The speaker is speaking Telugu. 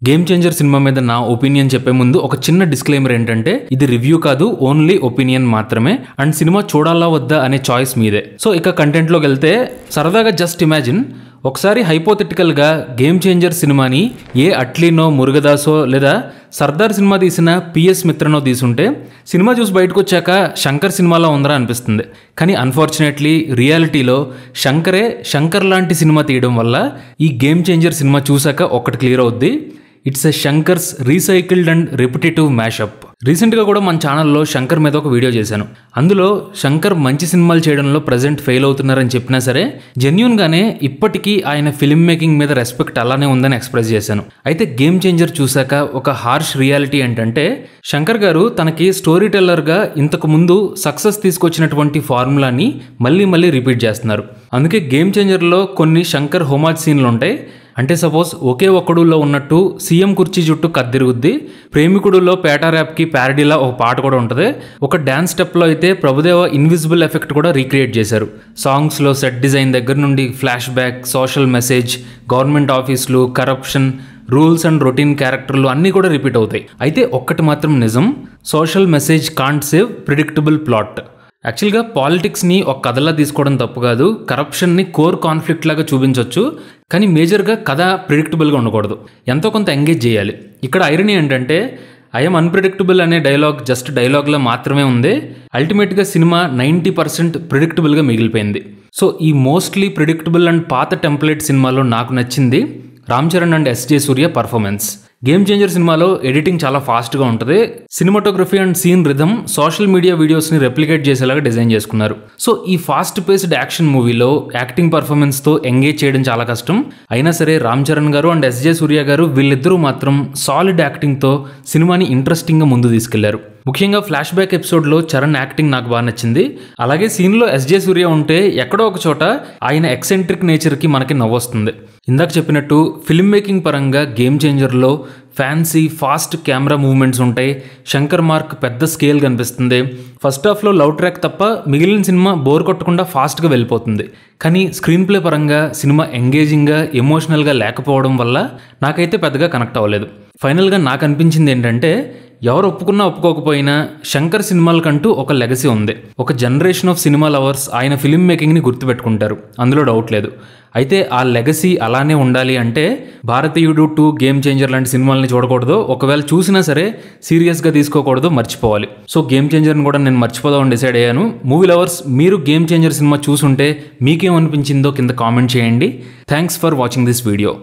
గేమ్ చేంజర్ సినిమా మీద నా ఒపీనియన్ చెప్పే ముందు ఒక చిన్న డిస్క్లైమర్ ఏంటంటే ఇది రివ్యూ కాదు, ఓన్లీ ఒపీనియన్ మాత్రమే. అండ్ సినిమా చూడాలా వద్దా అనే చాయిస్ మీదే. సో ఇక కంటెంట్లోకి వెళ్తే సరదాగా జస్ట్ ఇమాజిన్ ఒకసారి హైపోథెటికల్గా గేమ్ చేంజర్ సినిమాని ఏ అట్లీనో, మురుగదాసో లేదా సర్దార్ సినిమా తీసిన పిఎస్ మిత్రనో తీసుంటే సినిమా చూసి బయటకు వచ్చాక శంకర్ సినిమాలో ఉందరా అనిపిస్తుంది. కానీ అన్ఫార్చునేట్లీ రియాలిటీలో శంకర్ లాంటి సినిమా తీయడం వల్ల ఈ గేమ్ చేంజర్ సినిమా చూసాక ఒక్కటి క్లియర్ అవుద్ది, it's a Shankar's recycled and repetitive mashup. రీసెంట్గా కూడా మన ఛానల్లో శంకర్ మీద ఒక వీడియో చేశాను. అందులో శంకర్ మంచి సినిమాలు చేయడంలో ప్రజెంట్ ఫెయిల్ అవుతున్నారని చెప్పినా సరే జెన్యూన్గానే ఇప్పటికీ ఆయన ఫిల్మ్ మేకింగ్ మీద రెస్పెక్ట్ అలానే ఉందని ఎక్స్ప్రెస్ చేశాను. అయితే గేమ్ చేంజర్ చూశాక ఒక హార్ష్ రియాలిటీ ఏంటంటే శంకర్ గారు తనకి స్టోరీ టెల్లర్గా ఇంతకు ముందు సక్సెస్ తీసుకొచ్చినటువంటి ఫార్ములాని మళ్ళీ రిపీట్ చేస్తున్నారు. అందుకే గేమ్ చేంజర్లో కొన్ని శంకర్ హోమాజ్ సీన్లు ఉంటాయి. అంటే సపోజ్ ఒకే ఒక్కడులో ఉన్నట్టు సీఎం కుర్చీ చుట్టూ కత్తిరుగుద్ది, ప్రేమికుడులో పేటా ర్యాప్కి ప్యారడీలా ఒక పాట కూడా ఉంటుంది, ఒక డ్యాన్స్ స్టెప్లో అయితే ప్రభుదేవ ఇన్విజిబుల్ ఎఫెక్ట్ కూడా రీక్రియేట్ చేశారు. సాంగ్స్లో సెట్ డిజైన్ దగ్గర నుండి flash back, social message, government ఆఫీసులు, కరప్షన్, రూల్స్ అండ్ రొటీన్ క్యారెక్టర్లు అన్నీ కూడా రిపీట్ అవుతాయి. అయితే ఒక్కటి మాత్రం నిజం, social message can't save predictable plot. యాక్చువల్గా పాలిటిక్స్ని ఒక కథలా తీసుకోవడం తప్పు కాదు, కరప్షన్ని కోర్ కాన్ఫ్లిక్ట్ లాగా చూపించవచ్చు. కానీ మేజర్గా కథ ప్రిడిక్టబుల్గా ఉండకూడదు, ఎంతో కొంత ఎంగేజ్ చేయాలి. ఇక్కడ ఐరనీ ఏంటంటే ఐఎమ్ అన్ప్రిడిక్టబుల్ అనే డైలాగ్ జస్ట్ డైలాగ్లో మాత్రమే ఉంది. అల్టిమేట్గా సినిమా 90% ప్రిడిక్టబుల్గా మిగిలిపోయింది. సో ఈ మోస్ట్లీ ప్రిడిక్టబుల్ అండ్ పాత టెంప్లెట్ సినిమాలో నాకు నచ్చింది Ram Charan and SJ Suryah performance. Game changer సినిమాలో ఎడిటింగ్ చాలా ఫాస్ట్గా ఉంటుంది. Cinematography and scene rhythm social media వీడియోస్ని రెప్లికేట్ చేసేలాగా డిజైన్ చేసుకున్నారు. సో ఈ ఫాస్ట్ పేస్డ్ యాక్షన్ మూవీలో యాక్టింగ్ పర్ఫార్మెన్స్తో ఎంగేజ్ చేయడం చాలా కష్టం. అయినా సరే రామ్ చరణ్ గారు అండ్ ఎస్జే సూర్య గారు వీళ్ళిద్దరూ మాత్రం సాలిడ్ యాక్టింగ్తో సినిమాని ఇంట్రెస్టింగ్గా ముందు తీసుకెళ్లారు. ముఖ్యంగా ఫ్లాష్ బ్యాక్ ఎపిసోడ్లో చరణ్ యాక్టింగ్ నాకు బాగా నచ్చింది. అలాగే సీన్లో ఎస్జే సూర్య ఉంటే ఎక్కడో ఒక చోట ఆయన ఎక్సెంట్రిక్ నేచర్కి మనకి నవ్వొస్తుంది. ఇందాక చెప్పినట్టు ఫిల్మ్ మేకింగ్ పరంగా గేమ్ చేంజర్లో ఫ్యాన్సీ ఫాస్ట్ కెమెరా మూవ్మెంట్స్ ఉంటాయి. శంకర్ మార్క్ పెద్ద స్కేల్ కనిపిస్తుంది. ఫస్ట్ హాఫ్లో లవ్ ట్రాక్ తప్ప మిగిలిన సినిమా బోర్ కొట్టకుండా ఫాస్ట్గా వెళ్ళిపోతుంది. కానీ స్క్రీన్ ప్లే పరంగా సినిమా ఎంగేజింగ్గా, ఎమోషనల్గా లేకపోవడం వల్ల నాకైతే పెద్దగా కనెక్ట్ అవ్వలేదు. ఫైనల్గా నాకు అనిపించింది ఏంటంటే ఎవరు ఒప్పుకున్నా ఒప్పుకోకపోయినా శంకర్ సినిమాలకంటూ ఒక లెగసీ ఉంది. ఒక జనరేషన్ ఆఫ్ సినిమా లవర్స్ ఆయన ఫిల్మ్ మేకింగ్ని గుర్తుపెట్టుకుంటారు, అందులో డౌట్ లేదు. అయితే ఆ లెగసీ అలానే ఉండాలి అంటే భారతీయుడు 2, గేమ్ చేంజర్ లాంటి సినిమాలని చూడకూడదు. ఒకవేళ చూసినా సరే సీరియస్గా తీసుకోకూడదు, మర్చిపోవాలి. సో గేమ్ చేంజర్ని కూడా నేను మర్చిపోదామని డిసైడ్ అయ్యాను. మూవీ లవర్స్ మీరు గేమ్ చేంజర్ సినిమా చూసుంటే మీకేమనిపించిందో కింద కామెంట్ చేయండి. Thanks for watching this video.